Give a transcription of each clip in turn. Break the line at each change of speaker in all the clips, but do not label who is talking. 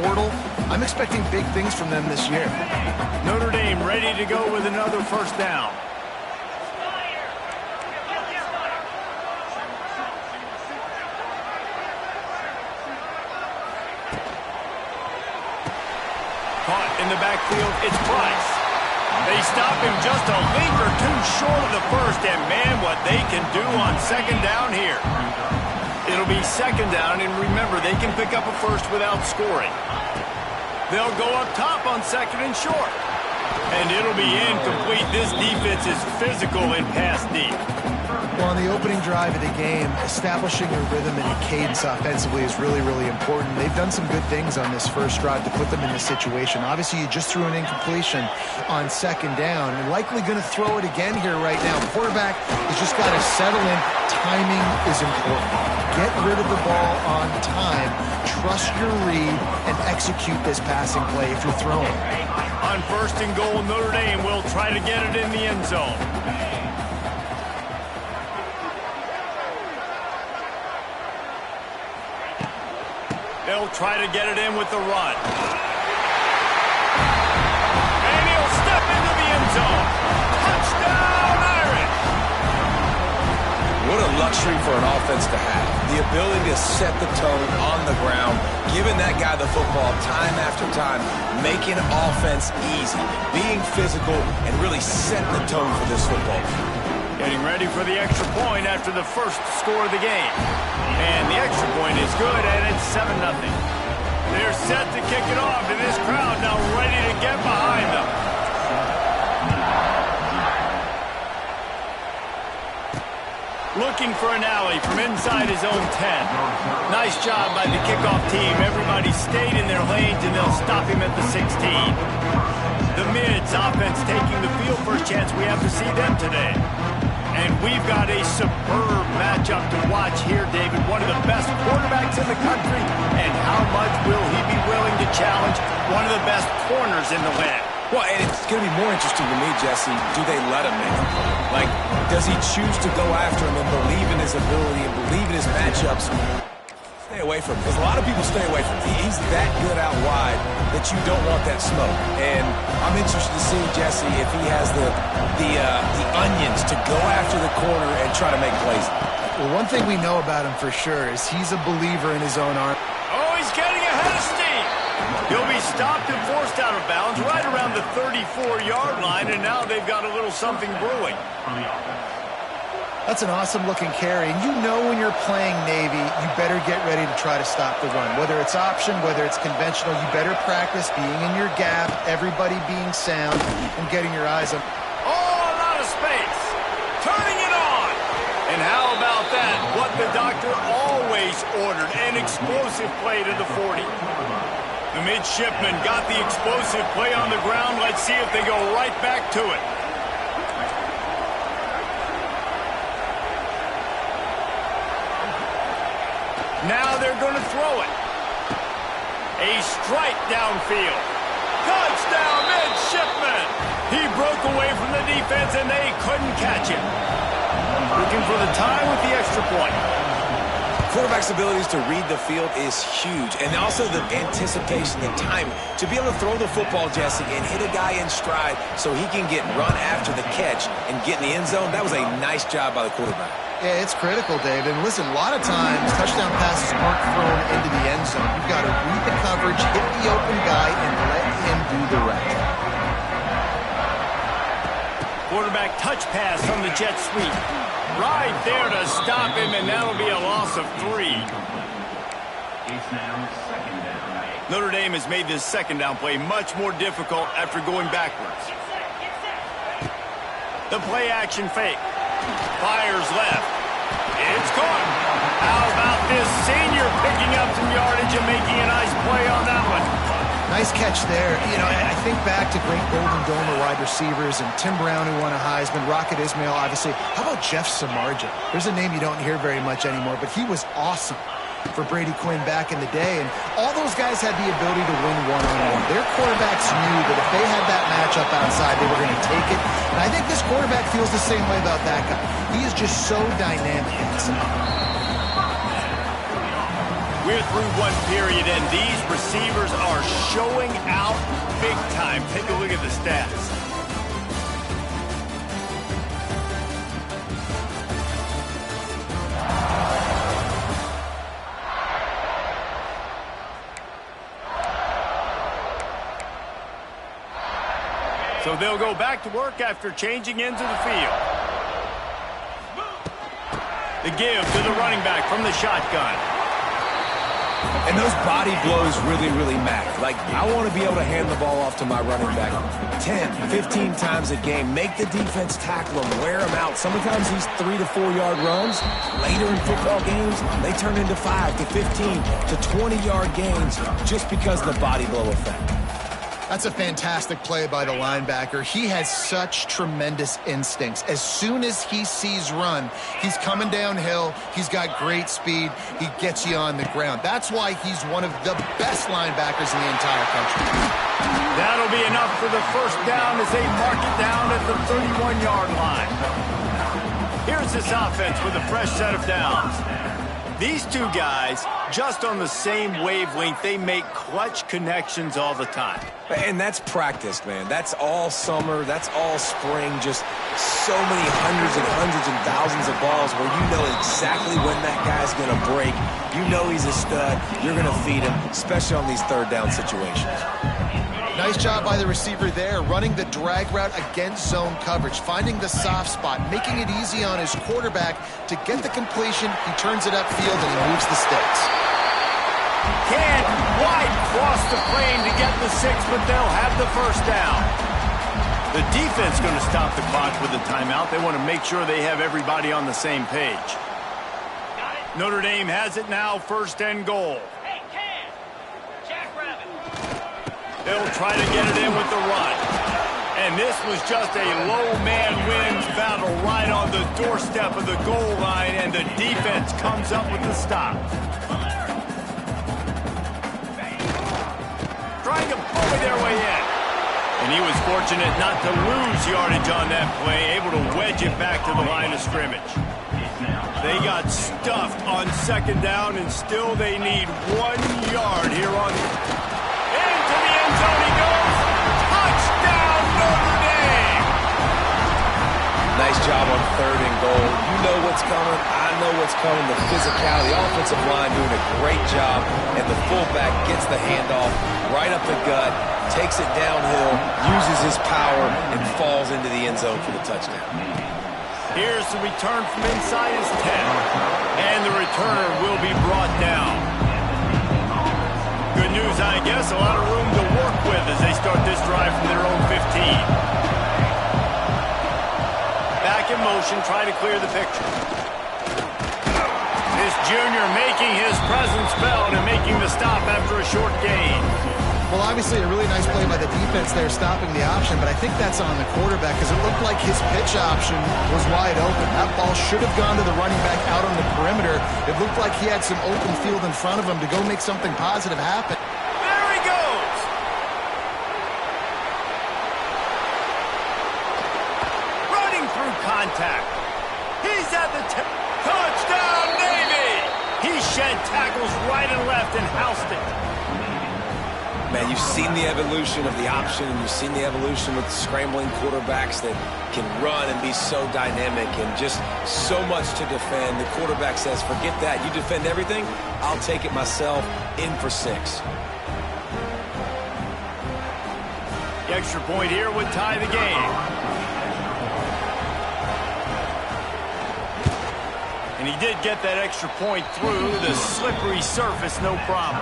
portal. I'm expecting big things from them this year.
Notre Dame ready to go with another first down. Caught in the backfield, it's Price. They stop him just a link or two short of the first, and man, what they can do on second down here. It'll be second down, and remember, they can pick up a first without scoring. They'll go up top on second and short. And it'll be incomplete. This defense is physical in pass deep.
Well, on the opening drive of the game, establishing a rhythm and a cadence offensively is really, really important. They've done some good things on this first drive to put them in this situation. Obviously, you just threw an incompletion on second down. You're likely going to throw it again here right now. The quarterback has just got to settle in. Timing is important. Get rid of the ball on time. Trust your read and execute this passing play if you're throwing.
On first and goal, Notre Dame will try to get it in the end zone. They'll try to get it in with the run. And he'll step into the end zone. Touchdown, Irish!
What a luxury for an offense to have. The ability to set the tone on the ground, giving that guy the football time after time, making offense easy, being physical, and really setting the tone for this football.
Getting ready for the extra point after the first score of the game. And the extra point is good, and it's 7-0. They're set to kick it off, and this crowd now ready to get behind them. Looking for an alley from inside his own 10. Nice job by the kickoff team. Everybody stayed in their lanes, and they'll stop him at the 16. The mids offense taking the field. First chance we have to see them today. And we've got a superb matchup to watch here, David. One of the best quarterbacks in the country. And how much will he be willing to challenge one of the best corners in the land?
Well, and it's going to be more interesting to me, Jesse, do they let him make a play? Like, does he choose to go after him and believe in his ability and believe in his matchups? Stay away from him, because a lot of people stay away from him. He's that good out wide that you don't want that smoke. And I'm interested to see, Jesse, if he has the onions to go after the corner and try to make plays.
Well, one thing we know about him for sure is he's a believer in his own arm.
Oh, he's getting ahead of steam. He'll be stopped and forced out of bounds right around the 34-yard line, and now they've got a little something brewing.
That's an awesome-looking carry. And you know when you're playing Navy, you better get ready to try to stop the run. Whether it's option, whether it's conventional, you better practice being in your gap, everybody being sound, and getting your eyes up.
Oh, a lot of space. Turning it on. And how about that? What the doctor always ordered, an explosive play to the 40. The midshipmen got the explosive play on the ground. Let's see if they go right back to it. Now they're going to throw it. A strike downfield. Touchdown, midshipman. He broke away from the defense, and they couldn't catch him. Looking for the tie with the extra point.
Quarterback's abilities to read the field is huge, and also the anticipation and timing. To be able to throw the football, Jesse, and hit a guy in stride so he can get run after the catch and get in the end zone, that was a nice job by the quarterback.
Yeah, it's critical, Dave. And listen, a lot of times touchdown passes aren't thrown into the end zone. You've got to read the coverage, hit the open guy, and let him do the rest.
Quarterback touch pass from the jet sweep. Right there to stop him, and that'll be a loss of 3. Notre Dame has made this second down play much more difficult after going backwards. The play action fake. Fires left. It's caught. How about this senior picking up some yardage and making a nice play on that one?
Nice catch there. You know, I think back to great Golden Domer wide receivers and Tim Brown, who won a Heisman, Rocket Ismail, obviously. How about Jeff Samardzija? There's a name you don't hear very much anymore, but he was awesome for Brady Quinn back in the day. And all those guys had the ability to win one-on-one. Their quarterbacks knew that if they had that matchup outside, they were going to take it. And I think this quarterback feels the same way about that guy. He is just so dynamic.
We're through one period, and these receivers are showing out big time. Take a look at the stats. So they'll go back to work after changing into the field. The give to the running back from the shotgun.
And those body blows really matter. Like, I want to be able to hand the ball off to my running back 10, 15 times a game. Make the defense tackle him, wear him out. Sometimes these 3 to 4 yard runs, later in football games, they turn into 5 to 15 to 20 yard gains just because of the body blow effect.
That's a fantastic play by the linebacker. He has such tremendous instincts. As soon as he sees run, he's coming downhill. He's got great speed. He gets you on the ground. That's why he's one of the best linebackers in the entire country.
That'll be enough for the first down as they mark it down at the 31-yard line. Here's this offense with a fresh set of downs. These two guys, just on the same wavelength, they make clutch connections all the time.
And that's practice, man. That's all summer. That's all spring. Just so many hundreds and thousands of balls where you know exactly when that guy's going to break. You know he's a stud. You're going to feed him, especially on these third down situations.
Nice job by the receiver there, running the drag route against zone coverage, finding the soft spot, making it easy on his quarterback to get the completion. He turns it upfield and he moves the sticks.
Can't quite cross the plane to get the 6, but they'll have the first down. The defense going to stop the clock with a timeout. They want to make sure they have everybody on the same page. Notre Dame has it now, 1st and goal. They'll try to get it in with the run. And this was just a low man wins battle right on the doorstep of the goal line, and the defense comes up with the stop. Trying to bully their way in. And he was fortunate not to lose yardage on that play, able to wedge it back to the line of scrimmage. They got stuffed on 2nd down, and still they need 1 yard here on into the end zone he goes. Touchdown, Notre Dame!
Nice job on 3rd and goal. You know what's coming. I know what's coming. The physicality, the offensive line doing a great job, and the fullback gets the handoff right up the gut, takes it downhill, uses his power, and falls into the end zone for the touchdown.
Here's the return from inside his 10, and the returner will be brought down. Good news, I guess, a lot of room to work with as they start this drive from their own 15. Back in motion, try to clear the picture. This junior making his presence felt and making the stop after a short gain.
Well, obviously a really nice play by the defense there, stopping the option, but I think that's on the quarterback because it looked like his pitch option was wide open. That ball should have gone to the running back out on the perimeter. It looked like he had some open field in front of him to go make something positive happen.
There he goes! Running through contact. He's at the touchdown, Navy! He shed tackles right and left and housed it.
Man, you've seen the evolution of the option, and you've seen the evolution with scrambling quarterbacks that can run and be so dynamic and just so much to defend. The quarterback says, forget that. You defend everything, I'll take it myself. In for 6.
The extra point here would tie the game. And he did get that extra point through the slippery surface, no problem.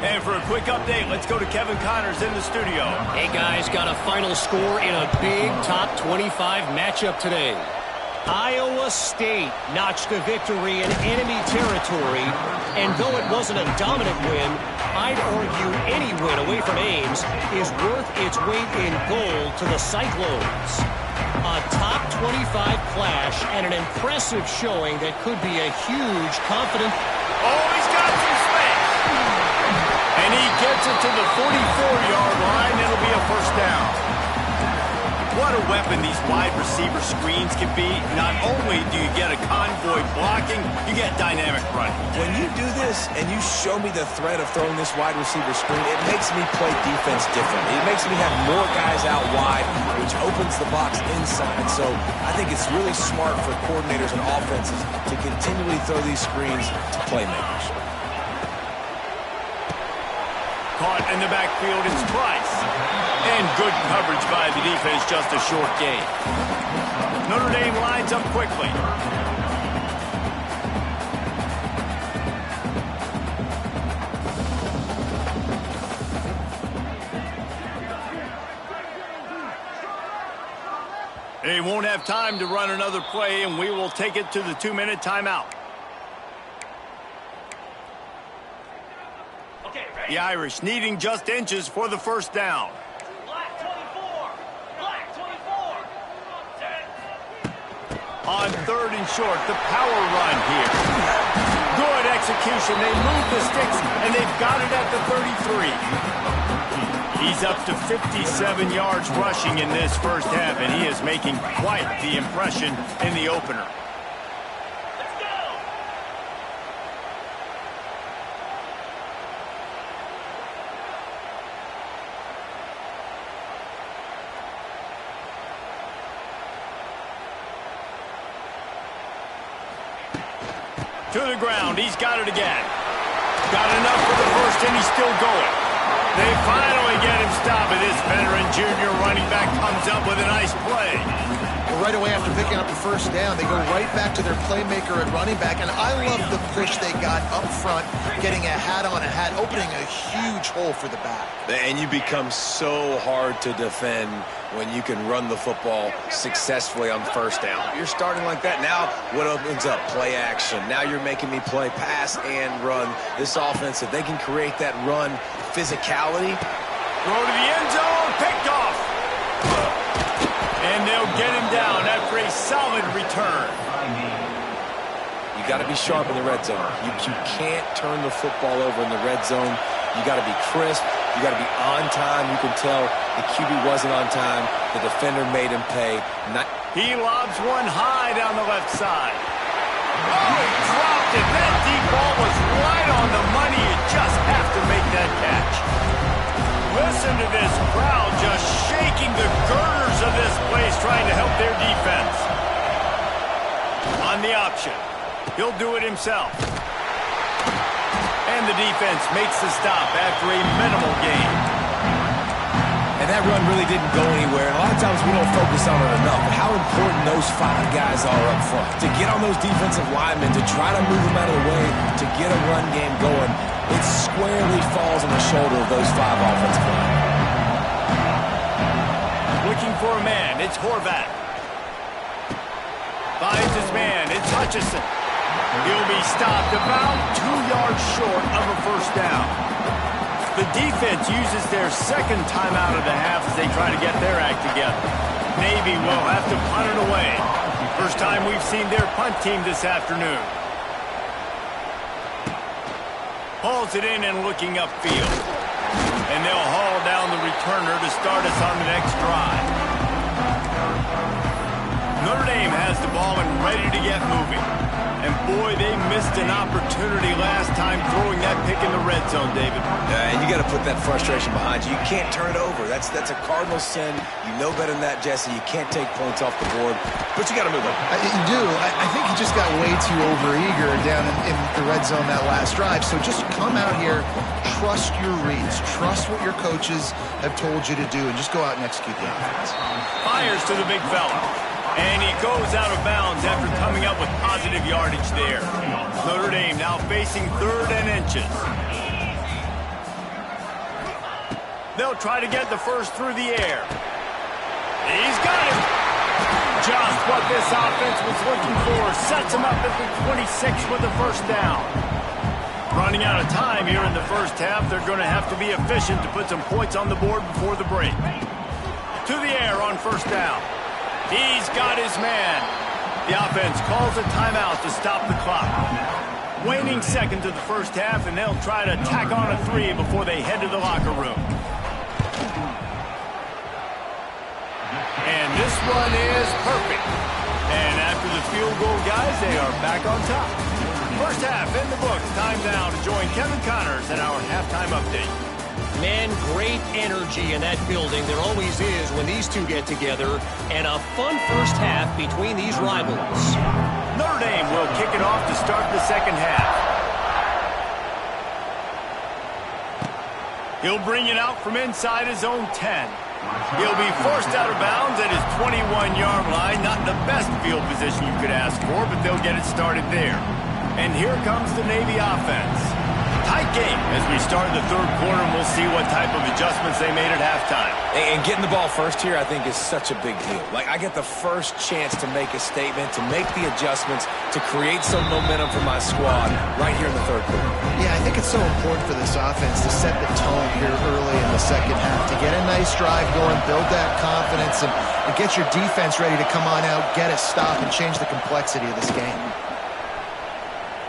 And for a quick update, let's go to Kevin Connors in the studio.
Hey guys, got a final score in a big top 25 matchup today. Iowa State notched a victory in enemy territory, and though it wasn't a dominant win, I'd argue any win away from Ames is worth its weight in gold to the Cyclones. A top 25 clash and an impressive showing that could be a huge confident...
Oh, he's got some space. And he gets it to the 44-yard line. It'll be a first down. What a weapon these wide receiver screens can be. Not only do you get a convoy blocking, you get dynamic running.
When you do this and you show me the threat of throwing this wide receiver screen, it makes me play defense differently. It makes me have more guys out wide, which opens the box inside. So I think it's really smart for coordinators and offenses to continually throw these screens to playmakers.
Caught in the backfield, it's Price. And good coverage by the defense, just a short gain. Notre Dame lines up quickly. They won't have time to run another play, and we will take it to the 2-minute timeout. The Irish needing just inches for the first down.
Black 24. Black 24.
On 3rd and short, the power run here. Good execution. They move the sticks, and they've got it at the 33. He's up to 57 yards rushing in this first half, and he is making quite the impression in the opener. To the ground. He's got it again. Got enough for the first, and he's still going. They finally get him stopped, and this veteran junior running back comes up with a nice play.
Well, right away after picking up the first down, they go right back to their playmaker at running back, and I love the push they got up front, getting a hat on a hat, opening a huge hole for the back.
And you become so hard to defend when you can run the football successfully on first down. You're starting like that. Now what opens up? Play action. Now you're making me play pass and run. This offense, if they can create that run physicality.
Throw to the end zone, picked off. And they'll get him down after a solid return.
You got to be sharp in the red zone. You can't turn the football over in the red zone. You got to be crisp. You got to be on time. You can tell the QB wasn't on time. The defender made him pay.
He lobs one high down the left side. Oh, he dropped it. That deep ball was right on the money. You just have to make that catch. Listen to this crowd just shaking the girders of this place, trying to help their defense. On the option, he'll do it himself. And the defense makes the stop after a minimal gain.
And that run really didn't go anywhere. A lot of times we don't focus on it enough, but how important those 5 guys are up front. To get on those defensive linemen, to try to move them out of the way, to get a run game going, it squarely falls on the shoulder of those 5 offensive linemen.
Looking for a man, it's Horvath. Finds his man, it's Hutchinson. He'll be stopped about 2 yards short of a first down. The defense uses their second timeout of the half as they try to get their act together. Navy will have to punt it away. First time we've seen their punt team this afternoon. Hauls it in and looking upfield. And they'll haul down the returner to start us on the next drive. Notre Dame has the ball and ready to get moving. And boy, they missed an opportunity last time throwing that pick in the red zone, David.
And you got to put that frustration behind you. You can't turn it over. That's a cardinal sin. You know better than that, Jesse. You can't take points off the board, but you got to move on.
You do. I think he just got way too overeager down in the red zone that last drive. So just come out here, trust your reads, trust what your coaches have told you to do, and just go out and execute the offense.
Fires to the big fella. And he goes out of bounds after coming up with positive yardage there. Notre Dame now facing 3rd and inches. They'll try to get the first through the air. He's got it. Just what this offense was looking for. Sets him up at the 26 with the first down. Running out of time here in the first half. They're going to have to be efficient to put some points on the board before the break. To the air on first down. He's got his man. The offense calls a timeout to stop the clock. Waning seconds of the first half, and they'll try to tack on a 3 before they head to the locker room. And this one is perfect. And after the field goal, guys, they are back on top. First half in the books. Time now to join Kevin Connors at our halftime update.
Man, great energy in that building. There always is when these two get together. And a fun first half between these rivals.
Notre Dame will kick it off to start the second half. He'll bring it out from inside his own 10. He'll be forced out of bounds at his 21-yard line. Not the best field position you could ask for, but they'll get it started there. And here comes the Navy offense. Tight game as we start the third quarter, and we'll see what type of adjustments they made at halftime.
And getting the ball first here, I think, is such a big deal. Like, I get the first chance to make a statement, to make the adjustments, to create some momentum for my squad right here in the third quarter.
Yeah, I think it's so important for this offense to set the tone here early in the second half, to get a nice drive going, build that confidence, and get your defense ready to come on out, get a stop, and change the complexity of this game.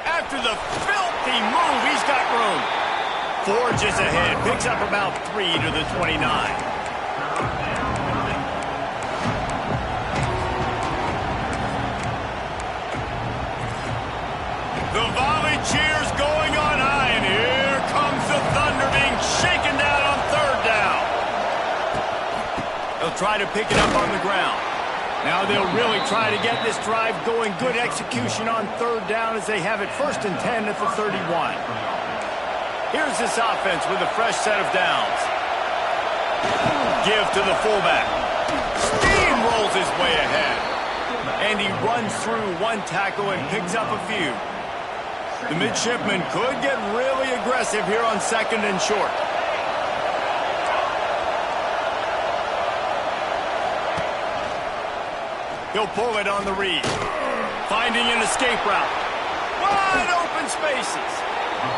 After the filthy move, he's got room. Forges ahead, picks up about 3 to the 29. The volley cheers going on high, and here comes the Thunder being shaken down on third down. They'll try to pick it up on the ground. Now they'll really try to get this drive going. Good execution on third down as they have it 1st and 10 at the 31. Here's this offense with a fresh set of downs. Give to the fullback. Steamrolls his way ahead. And he runs through one tackle and picks up a few. The midshipman could get really aggressive here on 2nd and short. He'll pull it on the read. Finding an escape route. Wide open spaces.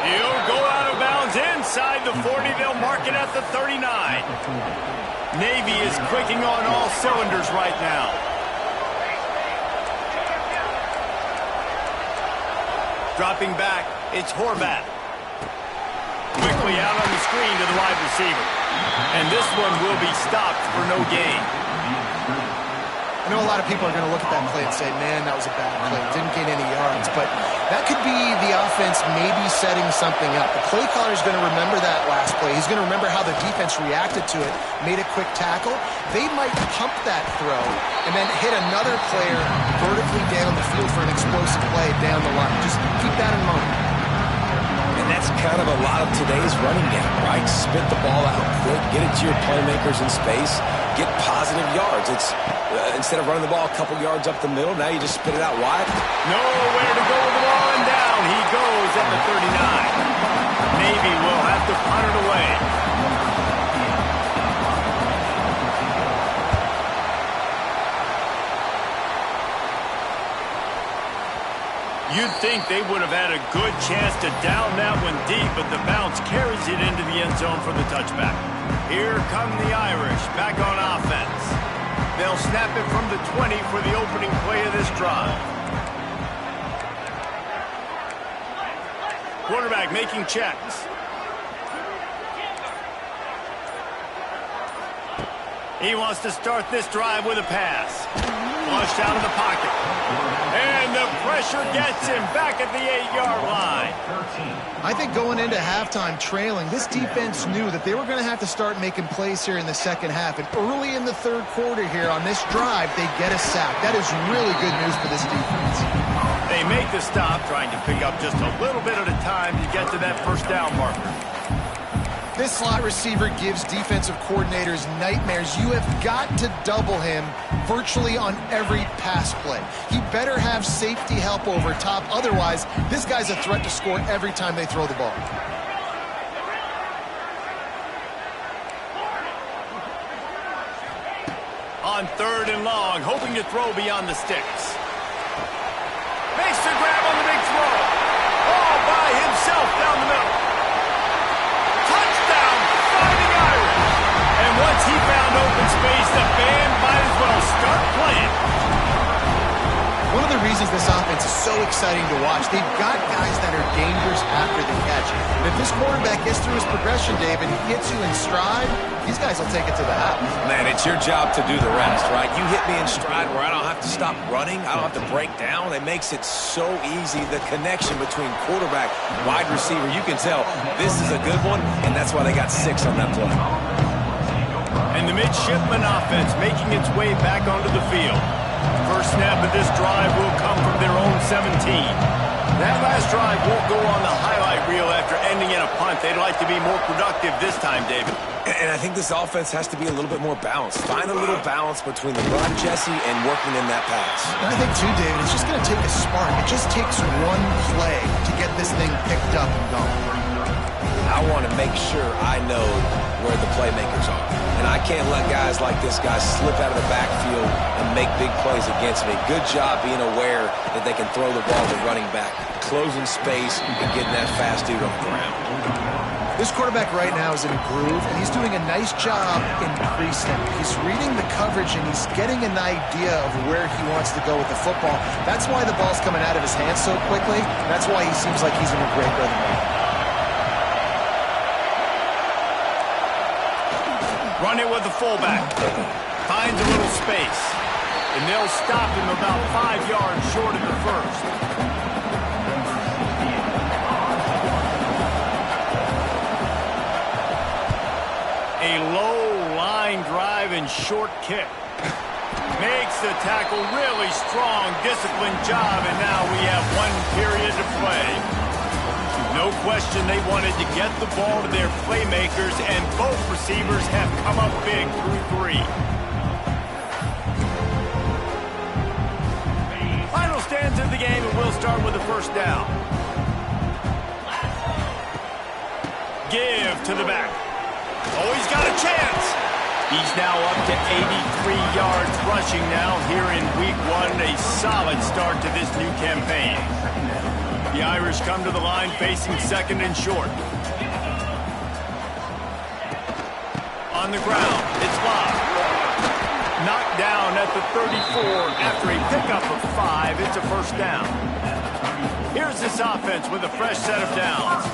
He'll go out of bounds inside the 40. They'll mark it at the 39. Navy is clicking on all cylinders right now. Dropping back, it's Horvath. Quickly out on the screen to the wide receiver. And this one will be stopped for no gain.
I know a lot of people are going to look at that play and say, man, that was a bad play. Didn't gain any yards. But that could be the offense maybe setting something up. The play caller is going to remember that last play. He's going to remember how the defense reacted to it, made a quick tackle. They might pump that throw and then hit another player vertically down the field for an explosive play down the line. Just keep that in mind.
And that's kind of a lot of today's running game, right? Spit the ball out quick, get it to your playmakers in space, get positive yards. It's instead of running the ball a couple yards up the middle, now you just spit it out wide.
Nowhere to go with the ball, and down he goes at the 39. Navy will have to punt it away. You'd think they would have had a good chance to down that one deep, but the bounce carries it into the end zone for the touchback. Here come the Irish back on offense. They'll snap it from the 20 for the opening play of this drive. Quarterback making checks. He wants to start this drive with a pass. Flushed out of the pocket. And the pressure gets him back at the 8-yard line.
I think going into halftime trailing, this defense knew that they were going to have to start making plays here in the second half. And early in the third quarter here on this drive, they get a sack. That is really good news for this defense.
They make the stop, trying to pick up just a little bit at a time to get to that first down marker.
This slot receiver gives defensive coordinators nightmares. You have got to double him virtually on every pass play. He better have safety help over top. Otherwise, this guy's a threat to score every time they throw the ball.
On 3rd and long, hoping to throw beyond the sticks. Makes the grab on the big throw. All by himself down the middle. Touchdown, fighting Irish. And once he found open space, the band might as well start playing.
One of of the reasons this offense is so exciting to watch. They've got guys that are dangerous after the catch. And if this quarterback gets through his progression, David, he hits you in stride, these guys will take it to the house.
Man, it's your job to do the rest, right? You hit me in stride where I don't have to stop running. I don't have to break down. It makes it so easy. The connection between quarterback, wide receiver, you can tell this is a good one, and that's why they got 6 on that play.
And the midshipman offense making its way back onto the field. First snap of this drive will come from their own 17. That last drive won't go on the highlight reel after ending in a punt. They'd like to be more productive this time, David.
And I think this offense has to be a little bit more balanced. Find a little balance between the run, Jesse, and working in that pass.
And I think, too, David, it's just going to take a spark. It just takes one play to get this thing picked up and going.
I want to make sure I know where the playmakers are. And I can't let guys like this guy slip out of the backfield and make big plays against me. Good job being aware that they can throw the ball to running back, closing space, and getting that fast dude on the ground.
This quarterback right now is in a groove, and he's doing a nice job increasing. He's reading the coverage, and he's getting an idea of where he wants to go with the football. That's why the ball's coming out of his hands so quickly. That's why he seems like he's in a great rhythm.
Run it with the fullback. Finds a little space. And they'll stop him about 5 yards short of the first. A low line drive and short kick. Makes the tackle really strong, disciplined job, and now we have 1 period to play. No question they wanted to get the ball to their playmakers, and both receivers have come up big through 3. Final stands of the game, and we'll start with the first down. Give to the back. Oh, he's got a chance. He's now up to 83 yards rushing now here in week 1. A solid start to this new campaign. The Irish come to the line facing 2nd and short. On the ground, it's Love. Knocked down at the 34 after a pickup of 5. It's a first down. Here's this offense with a fresh set of downs.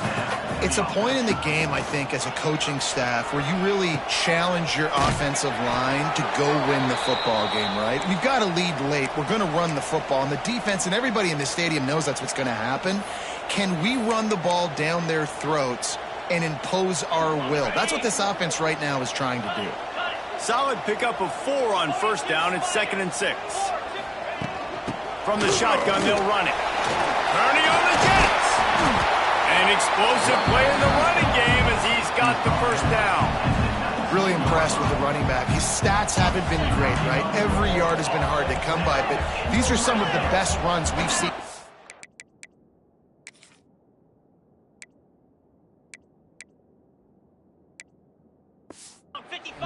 It's a point in the game, I think, as a coaching staff where you really challenge your offensive line to go win the football game, right? We've got to lead late. We're going to run the football. And the defense and everybody in the stadium knows that's what's going to happen. Can we run the ball down their throats and impose our will? That's what this offense right now is trying to do.
Solid pickup of 4 on first down. It's 2nd and 6. From the shotgun, they'll run it. Turning on the Jets. An explosive play in the running game as he's got the first down.
Really impressed with the running back. His stats haven't been great, right? Every yard has been hard to come by, but these are some of the best runs we've seen.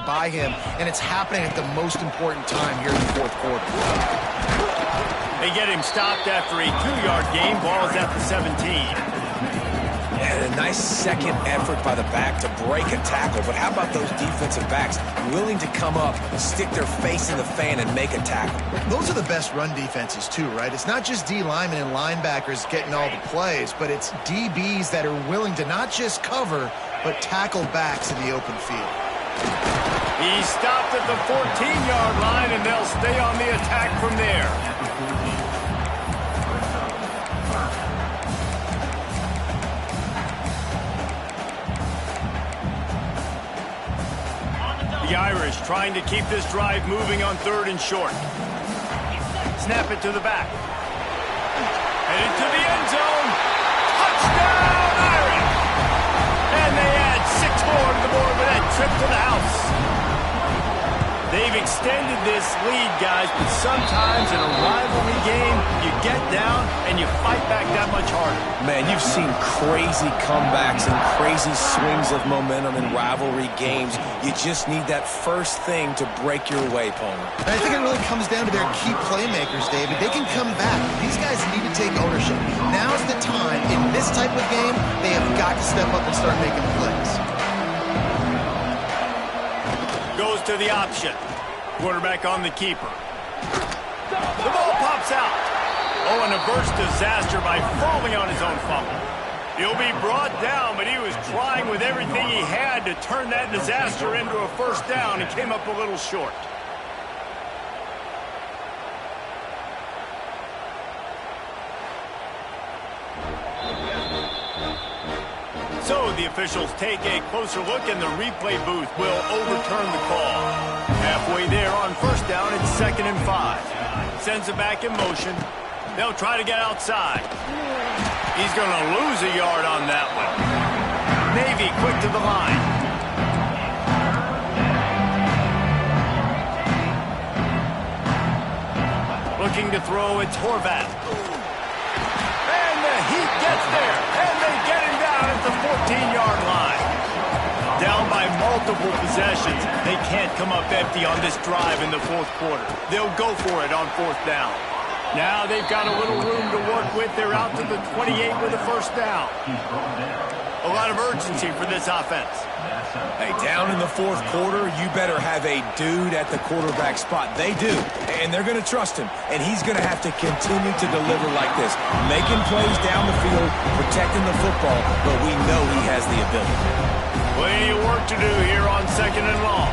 By him, and it's happening at the most important time here in the 4th quarter.
They get him stopped after a 2-yard gain. Ball is at the 17.
And a nice second effort by the back to break a tackle. But how about those defensive backs willing to come up, stick their face in the fan, and make a tackle?
Those are the best run defenses, too, right? It's not just D linemen and linebackers getting all the plays, but it's DBs that are willing to not just cover, but tackle backs in the open field.
He stopped at the 14-yard line, and they'll stay on the attack from there. The Irish trying to keep this drive moving on 3rd and short. Snap it to the back. Headed to the end zone. Touchdown, Irish! And they add 6 more to the board with that trip to the house. They've extended this lead, guys, but sometimes in a rivalry game, you get down and you fight back that much harder.
Man, you've seen crazy comebacks and crazy swings of momentum in rivalry games. You just need that first thing to break your way, Palmer.
And I think it really comes down to their key playmakers, David. They can come back. These guys need to take ownership. Now's the time. In this type of game, they have got to step up and start making plays.
Goes to the option. Quarterback on the keeper. The ball pops out. Oh, and averts disaster by falling on his own fumble. He'll be brought down, but he was trying with everything he had to turn that disaster into a first down and came up a little short. So the officials take a closer look, and the replay booth will overturn the call. Halfway there on first down, it's 2nd and 5. Sends it back in motion. They'll try to get outside. He's going to lose a yard on that one. Navy quick to the line. Looking to throw, it's Horvath. And the Heat gets there, and they get him down at the 14-yard line. Down by multiple possessions. They can't come up empty on this drive in the fourth quarter. They'll go for it on 4th down. Now they've got a little room to work with. They're out to the 28 with a first down. A lot of urgency for this offense.
Hey, down in the fourth quarter, you better have a dude at the quarterback spot. They do, and they're going to trust him, and he's going to have to continue to deliver like this, making plays down the field, protecting the football, but we know he has the ability.
Plenty of work to do here on 2nd and long.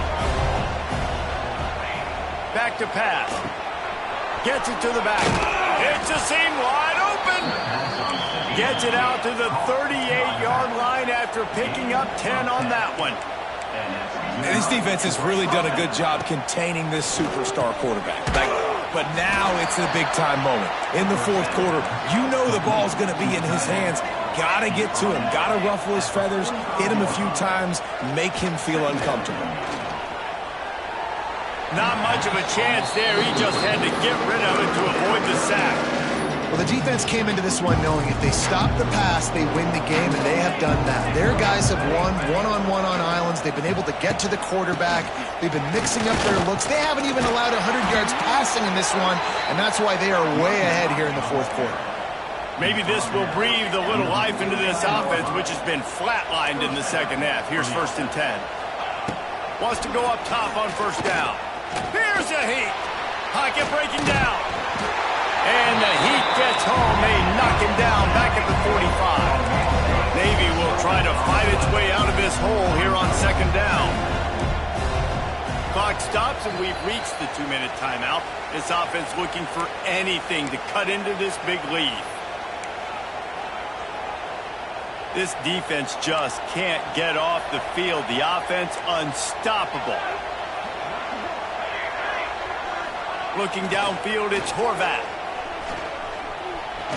Back to pass. Gets it to the back. It's a seam wide open. Gets it out to the 38-yard line after picking up 10 on that one.
And this defense has really done a good job containing this superstar quarterback. But now it's a big-time moment. In the fourth quarter, you know the ball's going to be in his hands. Got to get to him. Got to ruffle his feathers, hit him a few times, make him feel uncomfortable.
Not much of a chance there. He just had to get rid of it to avoid the sack.
Well, the defense came into this one knowing if they stop the pass, they win the game, and they have done that. Their guys have won one-on-one on islands. They've been able to get to the quarterback. They've been mixing up their looks. They haven't even allowed 100 yards passing in this one, and that's why they are way ahead here in the fourth quarter.
Maybe this will breathe a little life into this offense, which has been flatlined in the second half. Here's 1st and 10. Wants to go up top on first down. Here's the Heat. Pocket breaking down. And the Heat gets home. They knock him down back at the 45. Navy will try to fight its way out of this hole here on 2nd down. Clock stops, and we've reached the 2-minute timeout. This offense looking for anything to cut into this big lead. This defense just can't get off the field. The offense unstoppable. Looking downfield, it's Horvath.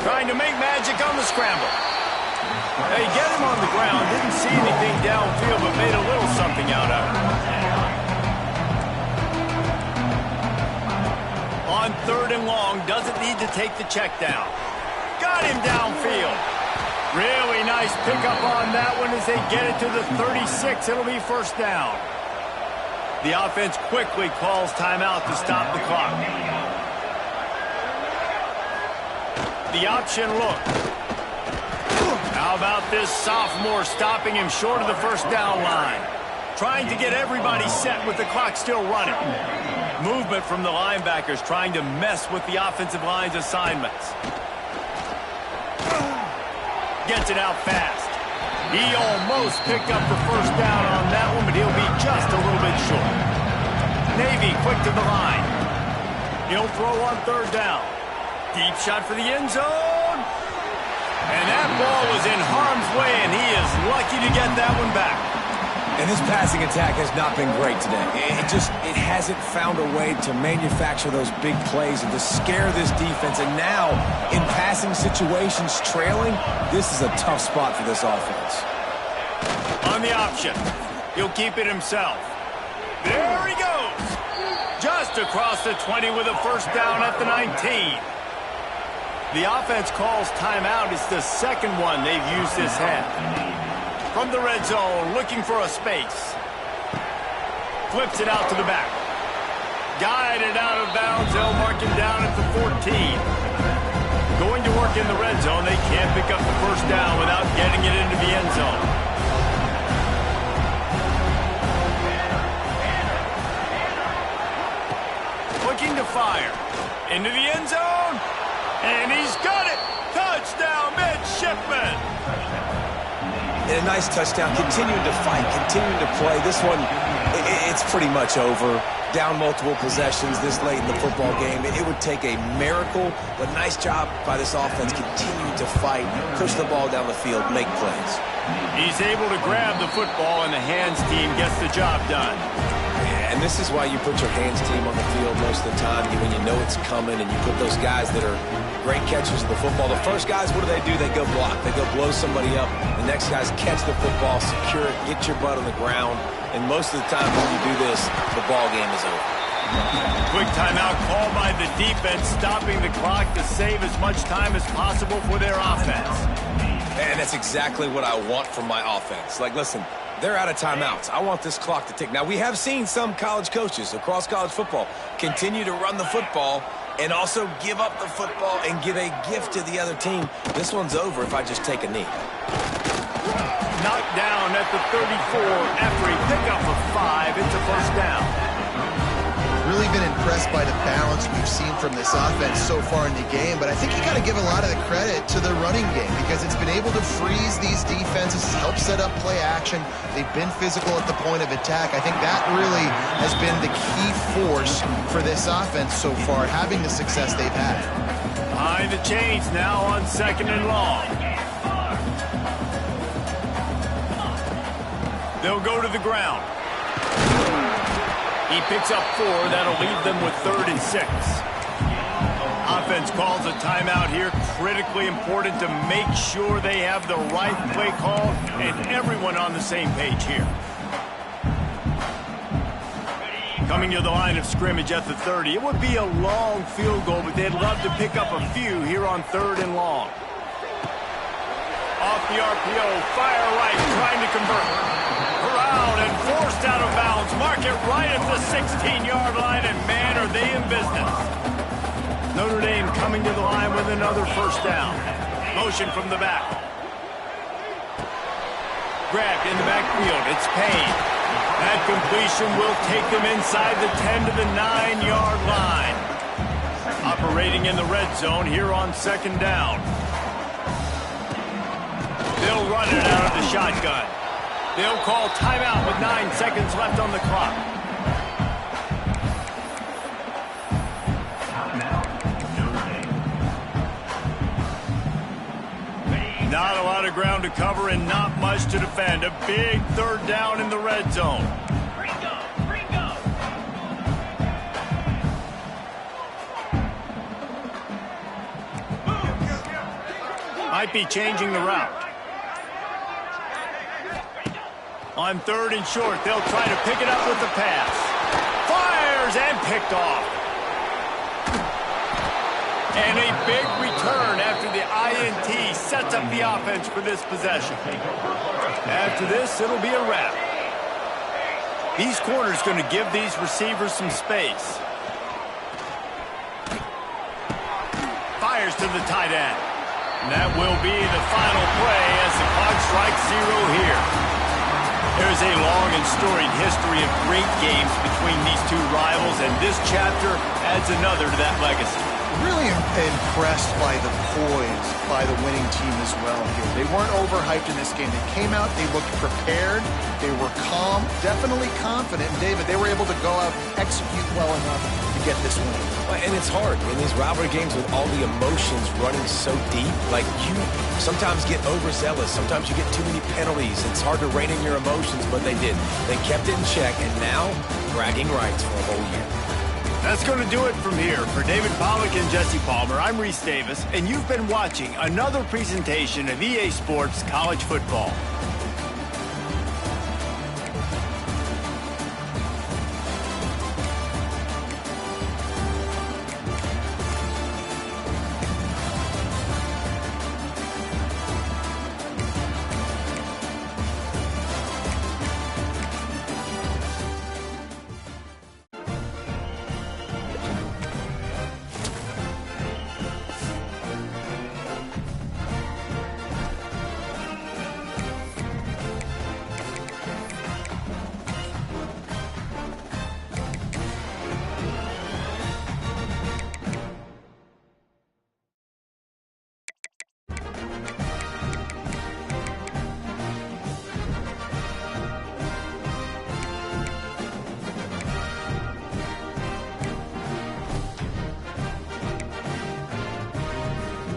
Trying to make magic on the scramble. They get him on the ground. Didn't see anything downfield, but made a little something out of it. On 3rd and long, doesn't need to take the check down. Got him downfield. Really nice pickup on that one as they get it to the 36. It'll be first down. The offense quickly calls timeout to stop the clock. The option look. How about this sophomore stopping him short of the first down line? Trying to get everybody set with the clock still running. Movement from the linebackers trying to mess with the offensive line's assignments. Gets it out fast. He almost picked up the first down on that one, but he'll be just a little bit short. Navy quick to the line. He'll throw on 3rd down. Deep shot for the end zone. And that ball was in harm's way, and he is lucky to get that one back.
And this passing attack has not been great today. It hasn't found a way to manufacture those big plays and to scare this defense. And now, in passing situations, trailing, this is a tough spot for this offense.
On the option, he'll keep it himself. There he goes. Just across the 20 with a first down at the 19. The offense calls timeout. It's the second one they've used this half. From the red zone, looking for a space. Flips it out to the back. Guided out of bounds. They'll mark him down at the 14. Going to work in the red zone. They can't pick up the first down without getting it into the end zone. Looking to fire. Into the end zone. And he's got it. Touchdown, midshipman.
And a nice touchdown, continuing to fight, continuing to play. This one, it's pretty much over. Down multiple possessions this late in the football game. It would take a miracle, but nice job by this offense continuing to fight, push the ball down the field, make plays.
He's able to grab the football, and the hands team gets the job done.
And this is why you put your hands team on the field most of the time, when you know it's coming, and you put those guys that are great catchers of the football. The first guys, what do? They go block. They go blow somebody up. The next guys catch the football, secure it, get your butt on the ground. And most of the time when you do this, the ball game is over.
Quick timeout called by the defense, stopping the clock to save as much time as possible for their offense.
And that's exactly what I want from my offense. Like, listen, they're out of timeouts. I want this clock to tick. Now, we have seen some college coaches across college football continue to run the football and also give up the football and give a gift to the other team. This one's over if I just take a knee.
Knocked down at the 34 after a pickup of 5. It's a first down.
Really been impressed by the balance we've seen from this offense so far in the game, but I think you got to give a lot of the credit to the running game because it's been able to freeze these defenses, help set up play action. They've been physical at the point of attack. I think that really has been the key force for this offense so far, having the success they've had.
Behind the chains now on 2nd and long. They'll go to the ground. He picks up 4. That'll leave them with 3rd and 6. Offense calls a timeout here. Critically important to make sure they have the right play call and everyone on the same page here. Coming to the line of scrimmage at the 30. It would be a long field goal, but they'd love to pick up a few here on 3rd and long. Off the RPO, fire right, trying to convert. Around and forced out of bounds. Mark it right at the 16-yard line, and man, are they in business. Notre Dame coming to the line with another first down. Motion from the back. Grabbed in the backfield. It's Payne. That completion will take them inside the 10 to the 9-yard line. Operating in the red zone here on 2nd down. They'll run it out of the shotgun. They'll call timeout with 9 seconds left on the clock. Not a lot of ground to cover and not much to defend. A big 3rd down in the red zone. Might be changing the route. On 3rd and short, they'll try to pick it up with the pass. Fires and picked off. And a big return after the INT sets up the offense for this possession. After this, it'll be a wrap. These corners going to give these receivers some space. Fires to the tight end. And that will be the final play as the clock strikes 0 here. There's a long and storied history of great games between these two rivals, and this chapter adds another to that legacy.
Really impressed by the poise by the winning team as well here. They weren't overhyped in this game. They came out, they looked prepared, they were calm, definitely confident. And David, they were able to go out and execute well enough to get this win.
And it's hard in these rivalry games with all the emotions running so deep. Like, you sometimes get overzealous. Sometimes you get too many penalties. It's hard to rein in your emotions, but they did. They kept it in check, and now bragging rights for a whole year.
That's going to do it from here. For David Pollack and Jesse Palmer, I'm Reese Davis, and you've been watching another presentation of EA Sports College Football.